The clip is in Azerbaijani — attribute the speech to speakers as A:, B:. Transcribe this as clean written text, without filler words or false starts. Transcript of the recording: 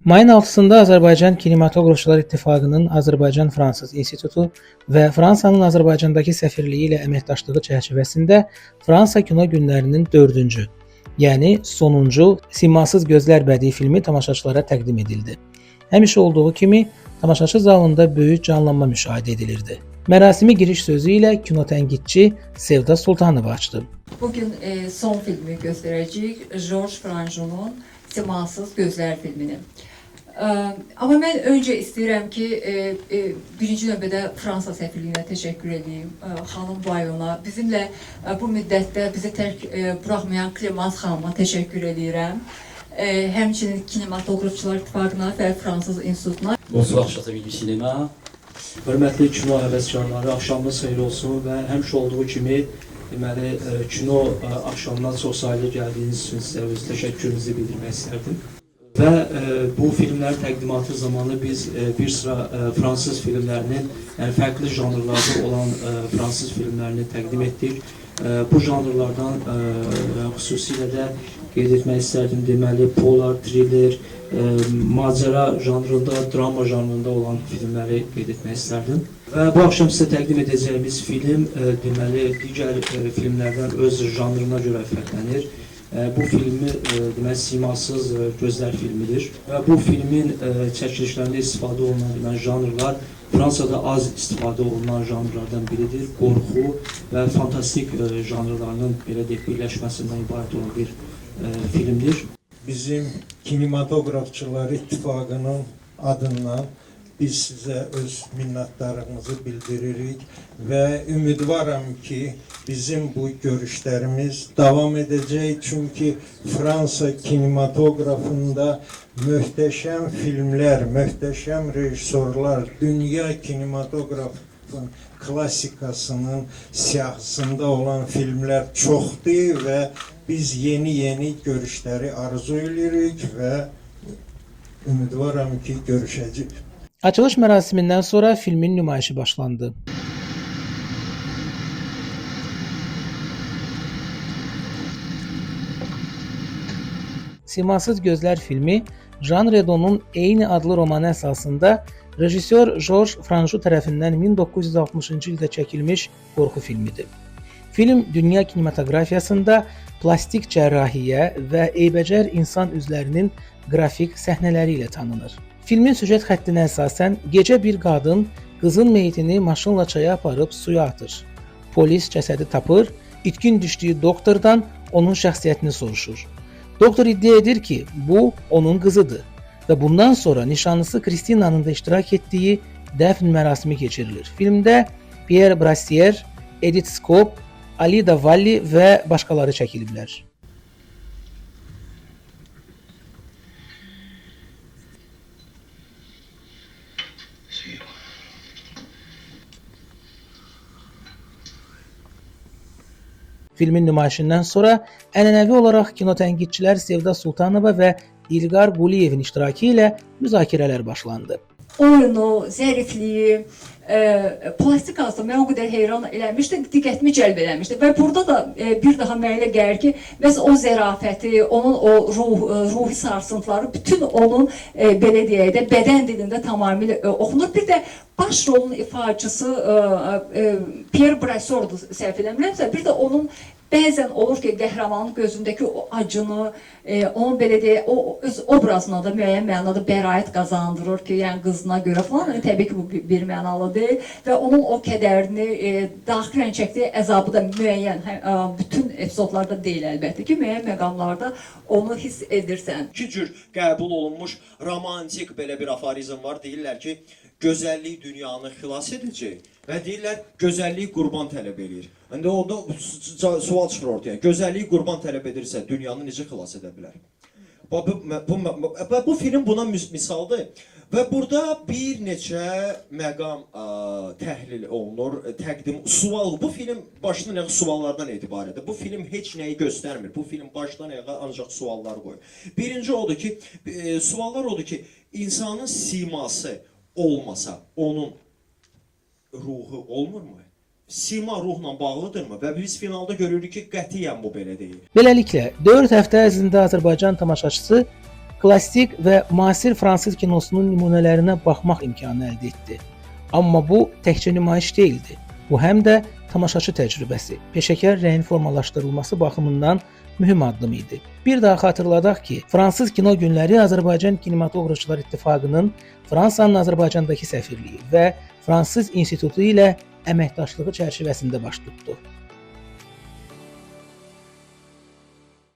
A: Mayın 6-sında Azərbaycan Kinematografçılar İttifaqının Azərbaycan-Fransız İnstitutu və Fransanın Azərbaycandakı səfirliyi ilə əməkdaşlığı çərçivəsində Fransa Kino Günlərinin 4-cü, yəni sonuncu Simasız Gözlər bədii filmi tamaşaçılara təqdim edildi. Həmişə olduğu kimi tamaşaçı zalında böyük canlanma müşahidə edilirdi. Mərasimi giriş sözü ilə kinotənqidçi Sevda Sultanova açdı.
B: Bugün son filmi göstərəcəyik, Georges Franju'nun Simasız Gözlər filmini. Amma mən öncə istəyirəm ki, birinci növbədə Fransa səfirliyinə təşəkkür edeyim, xanım Bayona. Bizimlə bu müddətdə bizi tərk buraxmayan Clemence xanıma təşəkkür edirəm. Həmçinin Kinematografçılar İttifaqına və Fransız İnstitutuna.
C: Bonsoir, chers amis du cinéma. Hörmətli kino həvəskarları, axşamınız xeyir olsun və həmişə olduğu kimi deməli kino axşamından çox sayılı gəldiyiniz üçün sizə öz təşəkkürümüzü bildirmək istərdim. Və bu filmlər təqdimatı zamanı biz bir sıra fransız filmlərinin, yəni fərqli janrlarda olan fransız filmlərini təqdim etdik. Bu janrlardan xüsusilə də qeyd etmək istərdim, deməli polar, thriller, macəra janrında, drama janrında olan filmləri qeyd etmək istərdim. Və bu axşam sizə təqdim edəcəyimiz film deməli digər filmlərdən öz janrına görə fərqlənir. Bu filmi deməli Simasız Gözlər filmidir və bu filmin çəkilişlərində istifadə olunan deməli janrlar Fransada az istifadə olunan janrlardan biridir. Qorxu və fantastik janrlarının belə deyək birləşməsindən ibarət olan bir filmdir.
D: Bizim Kinematografçılar İttifaqının adından biz sizə öz minnətdarlığımızı bildiririk və ümidvaram ki, bizim bu görüşlərimiz davam edəcək. Çünki Fransa kinematografında möhtəşəm filmlər, möhtəşəm rejissorlar, dünya kinematografının klassikasının siyahısında olan filmlər çoxdur və biz yeni görüşləri arzu edirik və ümidvaram ki, görüşəcəyik.
A: Açılış mərasimindən sonra filmin nümayişi başlandı. Simasız Gözlər filmi Jean Redon'un eyni adlı romanı əsasında rejissor Georges Franju tərəfindən 1960-cı ildə çəkilmiş qorxu filmidir. Film dünya kinematografiyasında plastik cərrahiyyə və eybəcər insan üzlərinin qrafik səhnələri ilə tanınır. Filmin süjet xəttinə əsasən gecə bir qadın qızın meyitini maşınla çaya aparıb suya atır. Polis cəsədi tapır, itkin düşdüyü doktordan onun şəxsiyyətini soruşur. Doktor iddia edir ki, bu onun qızıdır və bundan sonra nişanlısı Kristinanın da iştirak etdiyi dəfn mərasimi keçirilir. Filmdə Pierre Brassier, Edith Scope, Alida Valli və başqaları çəkiliblər. Filmin nümayişindən sonra ənənəvi olaraq kinotənqidçilər Sevda Sultanova və İlqar Quliyevin iştirakı ilə müzakirələr başlandı.
B: Oyunu, zərifliyi, plastikası mən o qədər heyran eləmişdim, diqqətimi cəlb eləmişdi və burada da bir daha mənə gəlir ki, bəs o zərafəti, onun o ruhi sarsıntıları, bütün onun belə deyək də bədən dilində tamamilə oxunur. Bir də baş rolun ifaçısı Pierre Brassor'dur, səhv eləmirəmsə, bir də onun bəzən olur ki, qəhrəmanın gözündəki o acını, onun belə deyək, o öz obrazına da müəyyən mənada bəraət qazandırır ki, yəni qızına görə falan, təbii ki, bu bir mənalı deyil və onun o kədərini, daxilən çəkdiyi əzabı da müəyyən, bütün epizodlarda deyil əlbəttə ki, müəyyən məqamlarda onu hiss edirsən.
E: İki cür qəbul olunmuş romantik belə bir aforizm var, deyirlər ki, gözəllik dünyanı xilas edəcək və deyirlər, gözəllik qurban tələb edir. İndi orada sual çıxır ortaya, gözəllik qurban tələb edirsə, dünyanı necə xilas edə bilər? Bu film buna misaldır və burada bir neçə məqam təhlil olunur, sual, bu film başdan ayağa suallardan etibarədir. Bu film heç nəyi göstərmir, bu film başdan ayağa ancaq suallar qoyur. Birinci odur ki, suallar odur ki, insanın siması olmasa, onun ruhu olmurmu? Sima ruhla bağlıdırmı? Və biz finalda görürük ki, qətiyyən bu belə deyil.
A: Beləliklə, 4 həftə ərzində Azərbaycan tamaşaçısı klassik və müasir fransız kinosunun nümunələrinə baxmaq imkanı əldə etdi. Amma bu təkcə nümayiş deyildi. Bu həm də tamaşaçı təcrübəsi, peşəkar rəyin formalaşdırılması baxımından mühüm addım idi. Bir daha xatırladaq ki, Fransız Kino Günləri Azərbaycan Kinematografçılar İttifaqının Fransanın Azərbaycandakı səfirliyi və Fransız İnstitutu ilə əməkdaşlığı çərçivəsində baş tutdu.